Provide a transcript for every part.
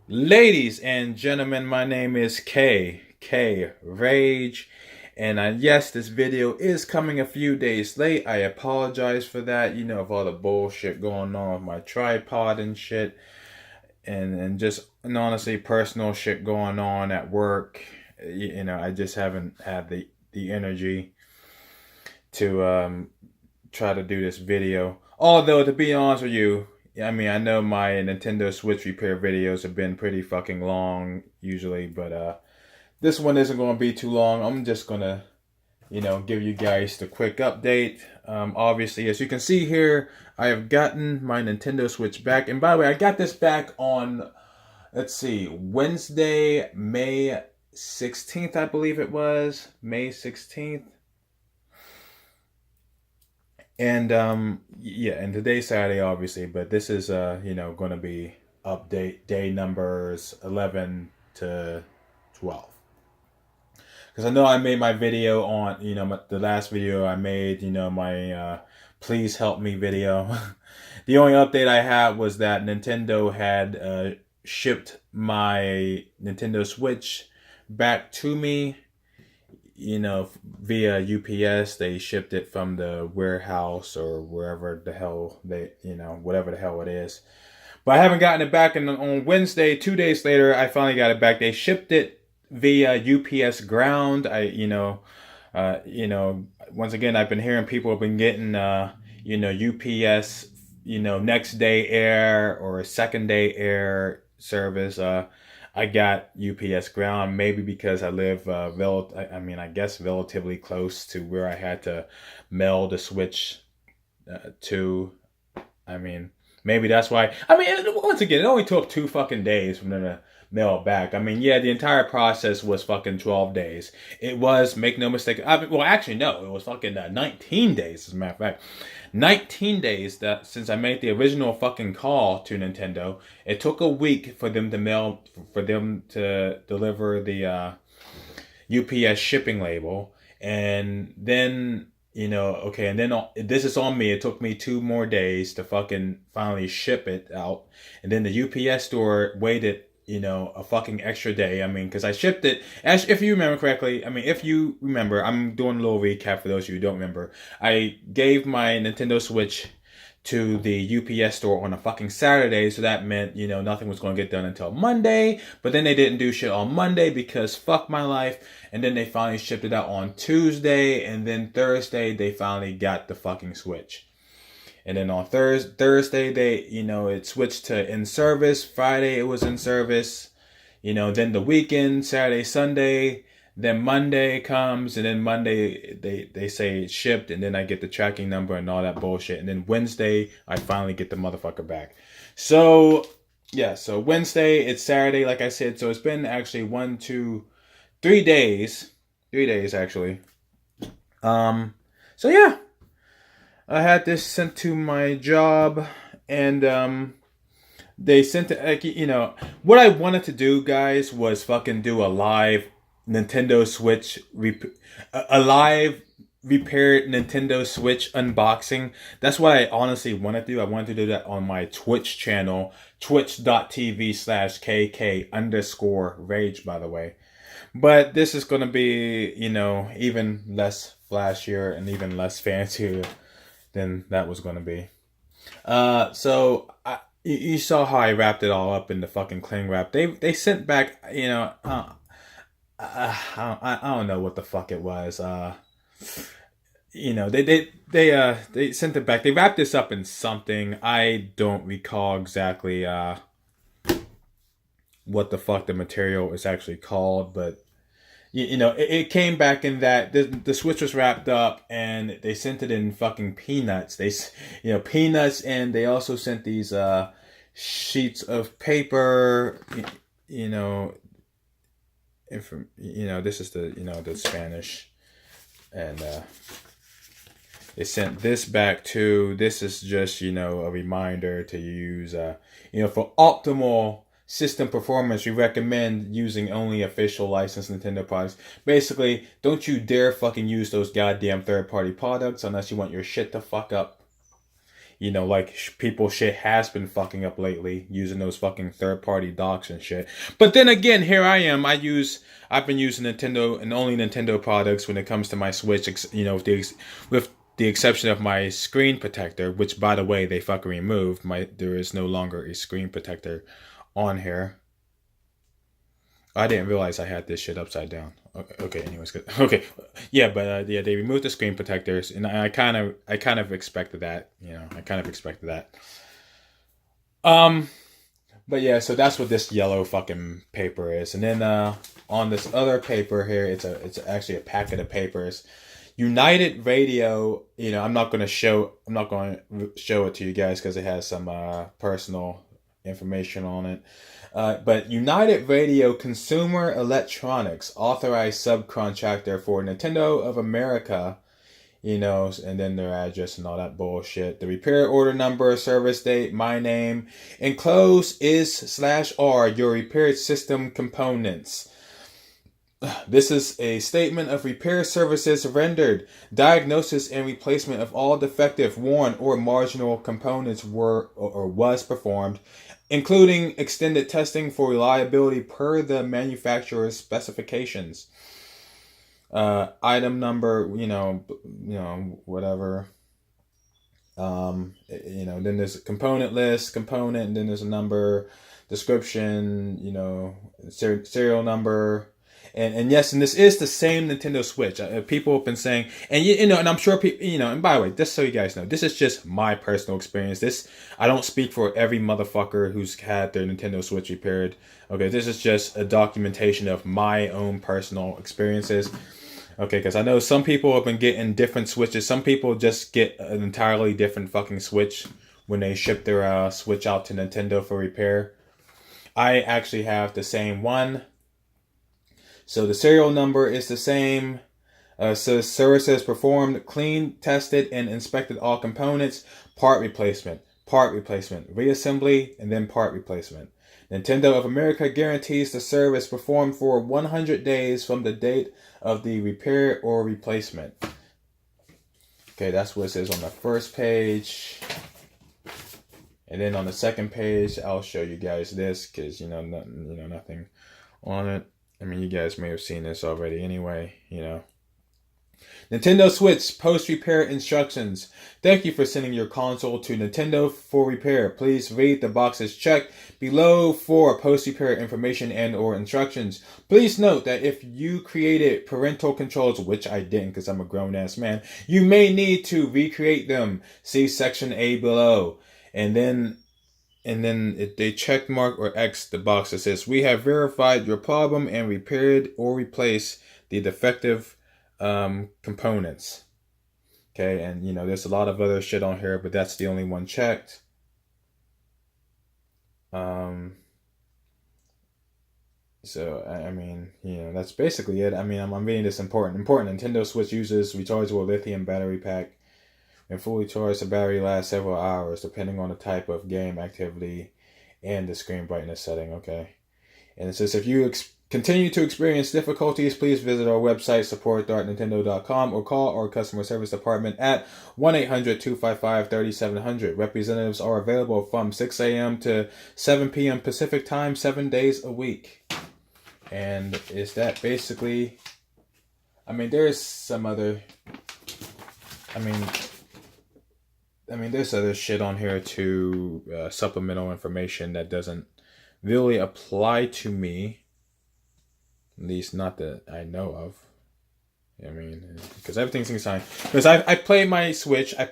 Ladies and gentlemen, my name is K Rage, and yes, this video is coming a few days late. I apologize for that. You know, of all the bullshit going on with my tripod and shit, and just and honestly personal shit going on at work. I just haven't had the energy to try to do this video. Although to be honest with you, I know my Nintendo Switch repair videos have been pretty fucking long usually, but this one isn't going to be too long. I'm just going to, give you guys the quick update. Obviously, as you can see here, I have gotten my Nintendo Switch back. And by the way, I got this back on, let's see, Wednesday, May 16th, I believe it was. May 16th. And yeah, and today's Saturday obviously, but this is going to be update day numbers 11 to 12. Cuz I know I made my video on, the last video I made, my please help me video. The only update I had was that Nintendo had shipped my Nintendo Switch back to me, via UPS. They shipped it from the warehouse or wherever the hell they, whatever the hell it is. But I haven't gotten it back. And on Wednesday, 2 days later, I finally got it back. They shipped it via UPS ground. Once again, I've been hearing people have been getting, UPS, next day air or second day air service. I got UPS ground, maybe because I live, I guess relatively close to where I had to mail the Switch to. I mean, maybe that's why. Once again, it only took 2 fucking days from them to mail it back. Yeah, the entire process was fucking 12 days. It was, make no mistake. Actually, no, it was fucking 19 days, as a matter of fact. 19 days that since I made the original fucking call to Nintendo. It took a week for them to deliver the UPS shipping label. And then, okay, and then this is on me. It took me 2 more days to fucking finally ship it out. And then the UPS store waited, a fucking extra day. Because I shipped it, as if you remember correctly. If you remember, I'm doing a little recap for those of you who don't remember. I gave my Nintendo Switch to the UPS store on a fucking Saturday, so that meant, nothing was going to get done until Monday. But then they didn't do shit on Monday because fuck my life. And then they finally shipped it out on Tuesday, and then Thursday they finally got the fucking Switch. And then on Thursday, they, it switched to in service. Friday, it was in service. Then the weekend, Saturday, Sunday. Then Monday comes, and then Monday, they say it's shipped, and then I get the tracking number and all that bullshit. And then Wednesday, I finally get the motherfucker back. So, yeah, so Wednesday, it's Saturday, like I said. So it's been actually 3 days. 3 days, actually. So yeah. I had this sent to my job, and they sent it. What I wanted to do, guys, was fucking do a live Nintendo Switch, a live repaired Nintendo Switch unboxing. That's what I honestly want to do. I wanted to do that on my Twitch channel, twitch.tv/KK_rage, by the way. But this is going to be, even less flashier and even less fancier than that was going to be. You saw how I wrapped it all up in the fucking cling wrap. They sent back, I don't know what the fuck it was. They sent it back. They wrapped this up in something. I don't recall exactly what the fuck the material is actually called, but it came back in that the Switch was wrapped up, and they sent it in fucking peanuts. Peanuts, and they also sent these sheets of paper. This is the Spanish, and they sent this back too. This is just a reminder to use for optimal system performance, we recommend using only official licensed Nintendo products. Basically, don't you dare fucking use those goddamn third-party products unless you want your shit to fuck up. You know, like people shit has been fucking up lately using those fucking third party docks and shit. But then again, here I am. I've been using Nintendo and only Nintendo products when it comes to my Switch. You know, with the exception of my screen protector, which by the way they fucking removed. There is no longer a screen protector on here. I didn't realize I had this shit upside down. Okay, anyways, good. Okay, yeah, but yeah, they removed the screen protectors, and I kind of expected that. You know, I kind of expected that. Um, but yeah, so that's what this yellow fucking paper is, and then on this other paper here, it's actually a packet of papers. United Radio, you know, I'm not going to show it to you guys because it has some personal information on it. But United Radio Consumer Electronics, authorized subcontractor for Nintendo of America, you know, and then their address and all that bullshit. The repair order number, service date, my name. Enclosed is /R, your repaired system components. This is a statement of repair services rendered. Diagnosis and replacement of all defective, worn, or marginal components were or was performed, including extended testing for reliability per the manufacturer's specifications. Item number, whatever. Then there's a component list, component, and then there's a number, description, serial number. And yes, and this is the same Nintendo Switch. People have been saying, and I'm sure people, and by the way, just so you guys know, this is just my personal experience. I don't speak for every motherfucker who's had their Nintendo Switch repaired. Okay, this is just a documentation of my own personal experiences. Okay, because I know some people have been getting different Switches. Some people just get an entirely different fucking Switch when they ship their Switch out to Nintendo for repair. I actually have the same one. So the serial number is the same. So services performed, cleaned, tested, and inspected all components. Part replacement, reassembly, and then part replacement. Nintendo of America guarantees the service performed for 100 days from the date of the repair or replacement. Okay, that's what it says on the first page. And then on the second page, I'll show you guys this because nothing on it. I mean, you guys may have seen this already anyway, Nintendo Switch post-repair instructions. Thank you for sending your console to Nintendo for repair. Please read the boxes checked below for post-repair information and or instructions. Please note that if you created parental controls, which I didn't because I'm a grown-ass man, you may need to recreate them. See section A below. And then if they check mark or X the box that says, we have verified your problem and repaired or replaced the defective components. Okay, and there's a lot of other shit on here, but that's the only one checked. So, I mean, that's basically it. I mean, I'm reading this important. Nintendo Switch uses rechargeable lithium battery pack. And fully charged, the battery lasts several hours, depending on the type of game activity and the screen brightness setting. Okay. And it says, if you continue to experience difficulties, please visit our website, support.nintendo.com, or call our customer service department at 1-800-255-3700. Representatives are available from 6 a.m. to 7 p.m. Pacific time, 7 days a week. And is that basically... I mean, there's some other... there's other shit on here too, supplemental information that doesn't really apply to me. At least not that I know of. I mean, because everything's fine. Because I played my Switch. I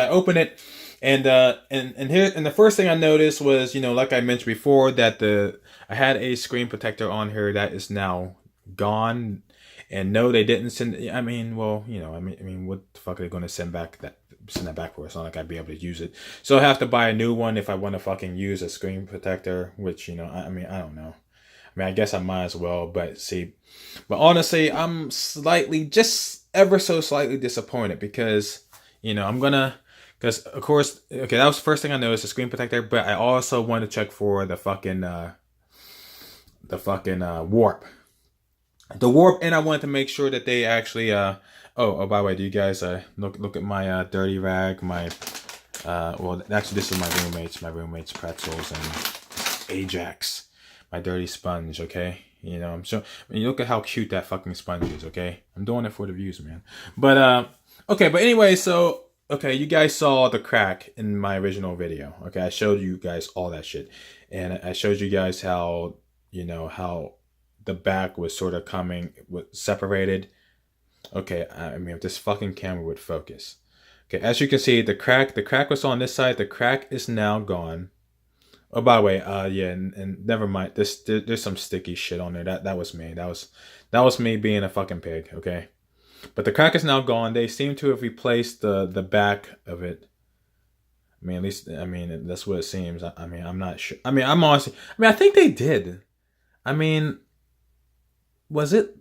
opened it, and the first thing I noticed was, like I mentioned before, that I had a screen protector on here that is now gone. And no, they didn't send. I mean, what the fuck are they going to send that back for? It's not like I'd be able to use it. So I have to buy a new one if I want to fucking use a screen protector. Which I don't know. I mean, I guess I might as well. But honestly, I'm just ever so slightly disappointed because because of course, okay, that was the first thing I noticed, the screen protector. But I also wanted to check for the fucking warp. The warp, and I wanted to make sure that they actually by the way, do you guys look at my dirty rag, my Well, actually, this is my roommate's pretzels and Ajax, my dirty sponge. Okay, you know, I'm so. I mean, look at how cute that fucking sponge is. Okay, I'm doing it for the views, man. But okay, but anyway, so okay, you guys saw the crack in my original video. Okay, I showed you guys all that shit, and I showed you guys how how the back was sort of was separated. Okay, I mean, if this fucking camera would focus. Okay, as you can see, the crack was on this side. The crack is now gone. Oh, by the way, yeah, and never mind. There's some sticky shit on there. That was me. That was me being a fucking pig. Okay, but the crack is now gone. They seem to have replaced the back of it. I mean, at least I mean that's what it seems. I mean, I'm not sure. I mean, I'm honestly. I mean, I think they did. I mean, was it?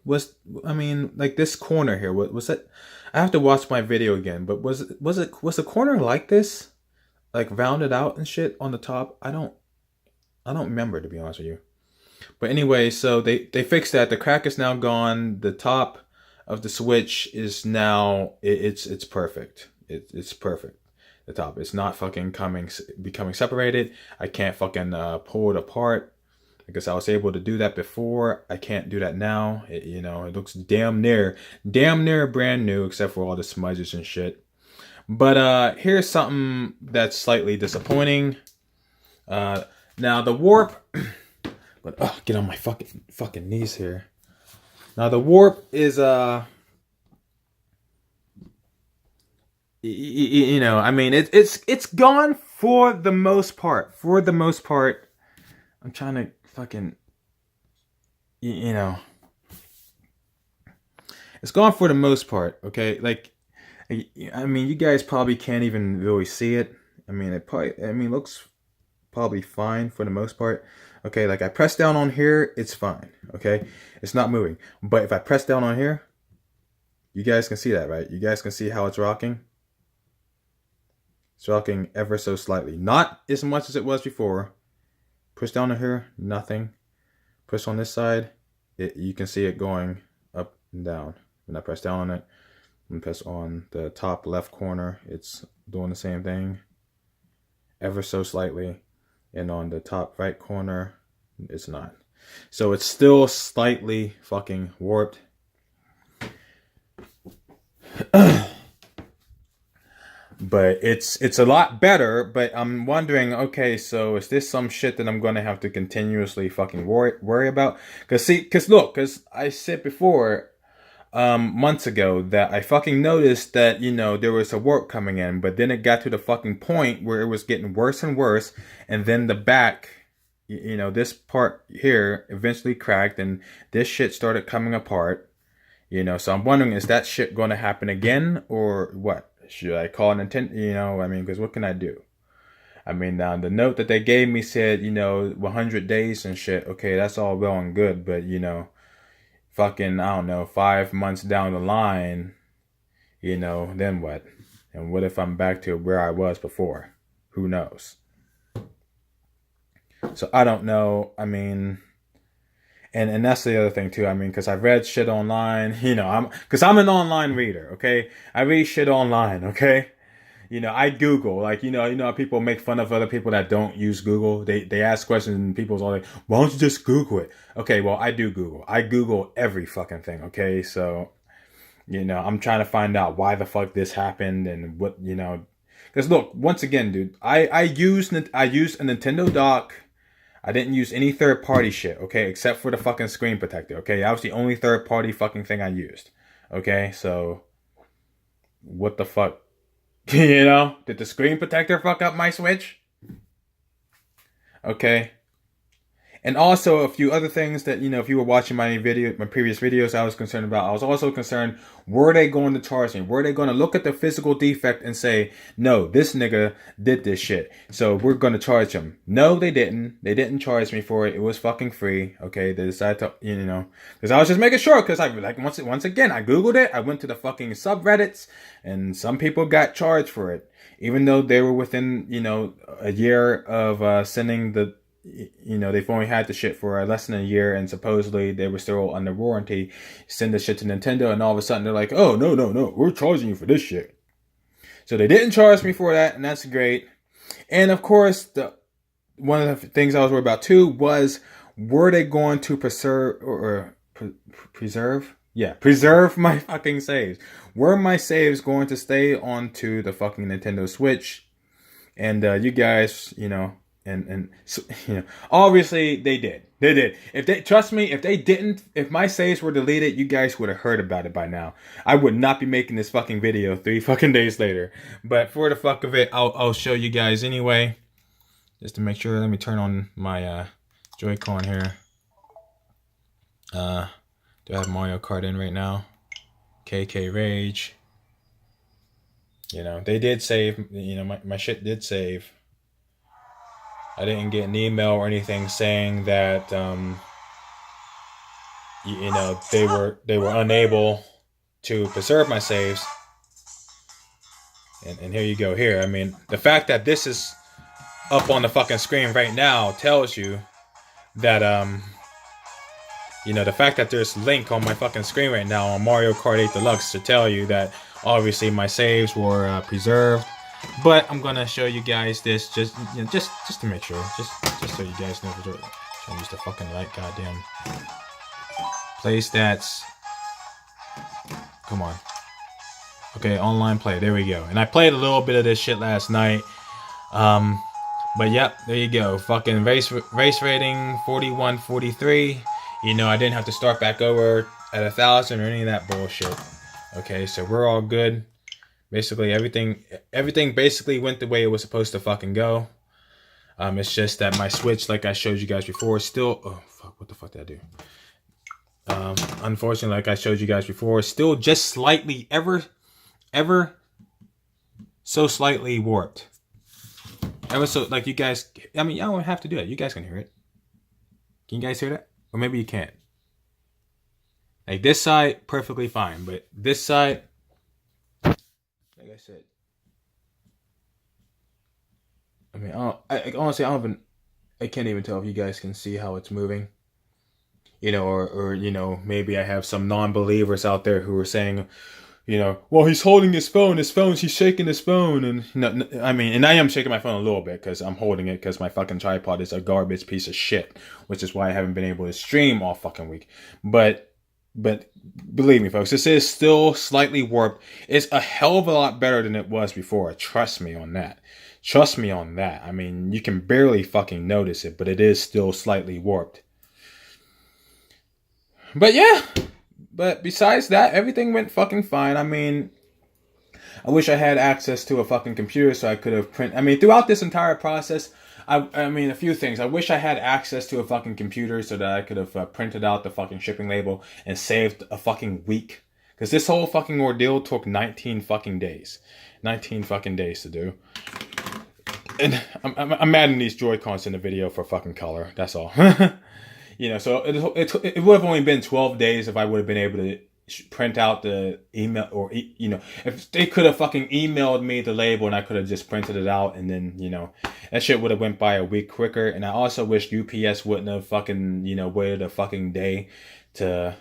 Was I mean like this corner here? What was it? I have to watch my video again. But was the corner like this, like rounded out and shit on the top? I don't remember, to be honest with you. But anyway, so they fixed that. The crack is now gone. The top of the switch is now it's perfect. It's perfect. The top, it's not fucking becoming separated. I can't fucking pull it apart. Because I was able to do that before. I can't do that now. It looks damn near brand new, except for all the smudges and shit. But here's something that's slightly disappointing. Now the warp. But get on my fucking knees here. Now the warp is I mean it's gone for the most part. For the most part, I'm trying to fucking it's gone for the most part. Okay, like I mean, you guys probably can't even really see it. I mean, looks probably fine for the most part. Okay, like I press down on here, it's fine. Okay, it's not moving. But if I press down on here, you guys can see that, right? You guys can see how it's rocking. It's rocking ever so slightly, not as much as it was before. Push down on here, nothing. Push on this side, you can see it going up and down. When I press down on it, and press on the top left corner, it's doing the same thing, ever so slightly. And on the top right corner, it's not. So it's still slightly fucking warped. But it's a lot better. But I'm wondering, okay, so is this some shit that I'm gonna have to continuously fucking worry about? Cause I said before, months ago, that I fucking noticed that there was a warp coming in, but then it got to the fucking point where it was getting worse and worse, and then the back, this part here eventually cracked, and this shit started coming apart. So I'm wondering, is that shit going to happen again, or what? Should I call Nintendo? I mean, because what can I do? I mean, now the note that they gave me said, 100 days and shit. Okay, that's all well and good, but fucking, I don't know, 5 months down the line, then what? And what if I'm back to where I was before? Who knows? So I don't know. I mean, and that's the other thing too. I mean, because I've read shit online, because I'm an online reader, okay? I read shit online, okay? I Google, like, how people make fun of other people that don't use Google. They ask questions and people's all like, why don't you just Google it? Okay, well, I do Google. I Google every fucking thing, okay? So, I'm trying to find out why the fuck this happened and what, because look, once again, dude, I used a Nintendo dock. I didn't use any third-party shit, okay? Except for the fucking screen protector, okay? That was the only third-party fucking thing I used, okay? So, what the fuck? Did the screen protector fuck up my Switch? Okay. And also a few other things that, if you were watching my previous videos, I was concerned about. I was also concerned, were they going to charge me? Were they going to look at the physical defect and say, no, this nigga did this shit, so we're going to charge him? No, they didn't. They didn't charge me for it. It was fucking free. Okay, they decided to, because I was just making sure, because once again, I Googled it. I went to the fucking subreddits, and some people got charged for it, even though they were within, a year of sending the, they've only had the shit for less than a year, and supposedly they were still under warranty. Send the shit to Nintendo, and all of a sudden they're like, oh, no, we're charging you for this shit. So they didn't charge me for that, and that's great. And of course, one of the things I was worried about too was, were they going to preserve? Yeah, preserve my fucking saves. Were my saves going to stay onto the fucking Nintendo Switch? And you guys, and so, obviously they did. They did. If they trust me, if they didn't, if my saves were deleted, you guys would have heard about it by now. I would not be making this fucking video 3 fucking days later. But for the fuck of it, I'll show you guys anyway, just to make sure. Let me turn on my Joy-Con here. Do I have Mario Kart in right now? KK Rage. They did save. My shit did save. I didn't get an email or anything saying that they were unable to preserve my saves. And here you go. Here, I mean, the fact that this is up on the fucking screen right now tells you that the fact that there's link on my fucking screen right now on Mario Kart 8 Deluxe to tell you that obviously my saves were preserved. But I'm gonna show you guys this just to make sure, just so you guys know. Trying to use the fucking light, goddamn. Play stats. Come on. Okay, online play. There we go. And I played a little bit of this shit last night. But yep, there you go. Fucking race rating 41-43. I didn't have to start back over at 1,000 or any of that bullshit. Okay, so we're all good. Basically, everything basically went the way it was supposed to fucking go. It's just that my Switch, like I showed you guys before, still... Oh, fuck. What the fuck did I do? Unfortunately, like I showed you guys before, still just slightly, ever so slightly warped. Ever so, like, you guys... I mean, y'all don't have to do it. You guys can hear it. Can you guys hear that? Or maybe you can't. Like, this side, perfectly fine. But this side... Like I said, I mean, honestly, I can't even tell if you guys can see how it's moving. Or maybe I have some non-believers out there who are saying, well, he's holding his phone, he's shaking his phone, and I mean, and I am shaking my phone a little bit because I'm holding it because my fucking tripod is a garbage piece of shit, which is why I haven't been able to stream all fucking week. But believe me, folks, this is still slightly warped. It's a hell of a lot better than it was before. Trust me on that. Trust me on that. I mean, you can barely fucking notice it, but it is still slightly warped. But yeah. But besides that, everything went fucking fine. I mean, I wish I had access to a fucking computer so I could have throughout this entire process, I mean, a few things. I wish I had access to a fucking computer so that I could have printed out the fucking shipping label and saved a fucking week. Because this whole fucking ordeal took 19 fucking days. 19 fucking days to do. And I'm adding these Joy-Cons in the video for fucking color. That's all. So it would have only been 12 days if I would have been able to print out the email, or if they could have fucking emailed me the label and I could have just printed it out, and then that shit would have went by a week quicker. And I also wish UPS wouldn't have fucking waited a fucking day to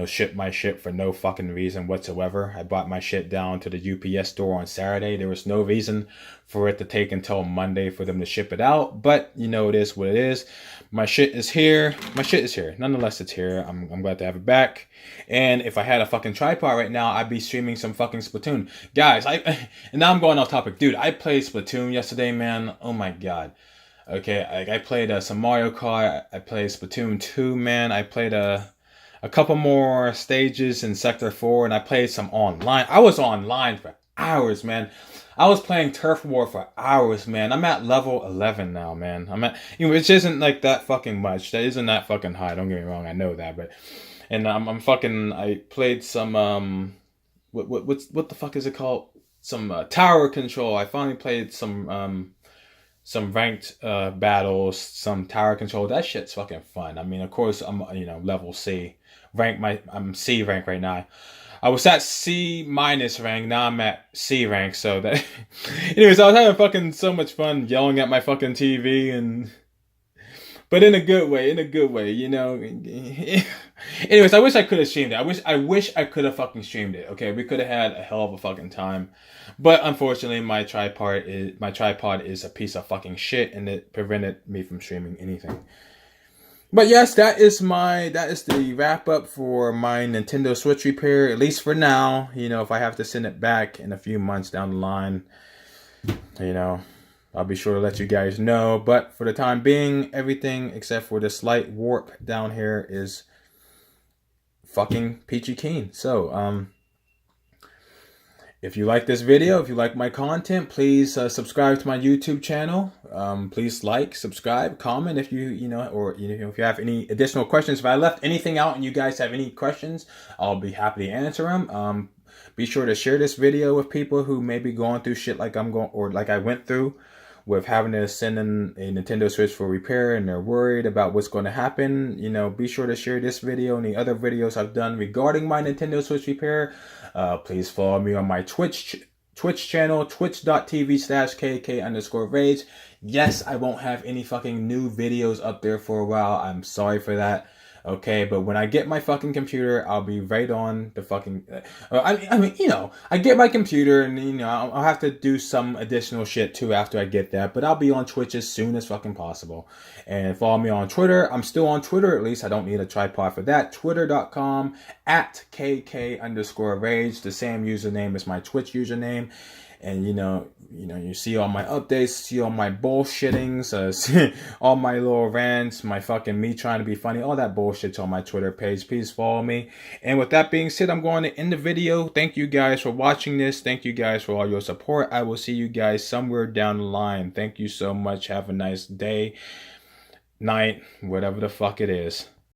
ship my shit for no fucking reason whatsoever. I brought my shit down to the UPS store on Saturday. There was no reason for it to take until Monday for them to ship it out. But it is what it is. My shit is here. My shit is here. Nonetheless, it's here. I'm glad to have it back. And if I had a fucking tripod right now, I'd be streaming some fucking Splatoon. Guys, and now I'm going off topic. Dude, I played Splatoon yesterday, man. Oh my god. Okay, I played some Mario Kart. I played Splatoon 2, man. I played a couple more stages in Sector 4, and I played some online. I was online for hours, man. I was playing Turf War for hours, man. I'm at level 11 now, man. Which isn't like that fucking much. That isn't that fucking high. Don't get me wrong, I know that, but I played some what the fuck is it called? Some tower control. I finally played some ranked battles, some tower control. That shit's fucking fun. I mean, of course, I'm level C rank. I'm C rank right now. I was at C minus rank. Now I'm at C rank. So that, anyways, I was having fucking so much fun yelling at my fucking TV, but in a good way. Anyways, I wish I could have streamed it. I wish I could have fucking streamed it. Okay, we could have had a hell of a fucking time, but unfortunately, my tripod is a piece of fucking shit, and it prevented me from streaming anything. But yes, that is the wrap up for my Nintendo Switch repair, at least for now. You know, if I have to send it back in a few months down the line, you know, I'll be sure to let you guys know. But for the time being, everything except for the slight warp down here is fucking peachy keen. So, if you like this video, if you like my content, please subscribe to my YouTube channel. Please like, subscribe, comment if you know, or if you have any additional questions. If I left anything out and you guys have any questions, I'll be happy to answer them. Be sure to share this video with people who may be going through shit like I'm going, or like I went through, with having to send in a Nintendo Switch for repair, and they're worried about what's going to happen. You know, be sure to share this video and the other videos I've done regarding my Nintendo Switch repair. Please follow me on my Twitch channel, twitch.tv/KK_rage. Yes, I won't have any fucking new videos up there for a while. I'm sorry for that. Okay, but when I get my fucking computer, I'll be right on the fucking... I mean, you know, I get my computer and, you know, I'll have to do some additional shit too after I get that. But I'll be on Twitch as soon as fucking possible. And follow me on Twitter. I'm still on Twitter, at least. I don't need a tripod for that. Twitter.com/KK_rage. The same username as my Twitch username. And, you know, you see all my updates, see all my bullshittings, see all my little rants, my fucking me trying to be funny, all that bullshit's on my Twitter page. Please follow me. And with that being said, I'm going to end the video. Thank you guys for watching this. Thank you guys for all your support. I will see you guys somewhere down the line. Thank you so much. Have a nice day, night, whatever the fuck it is.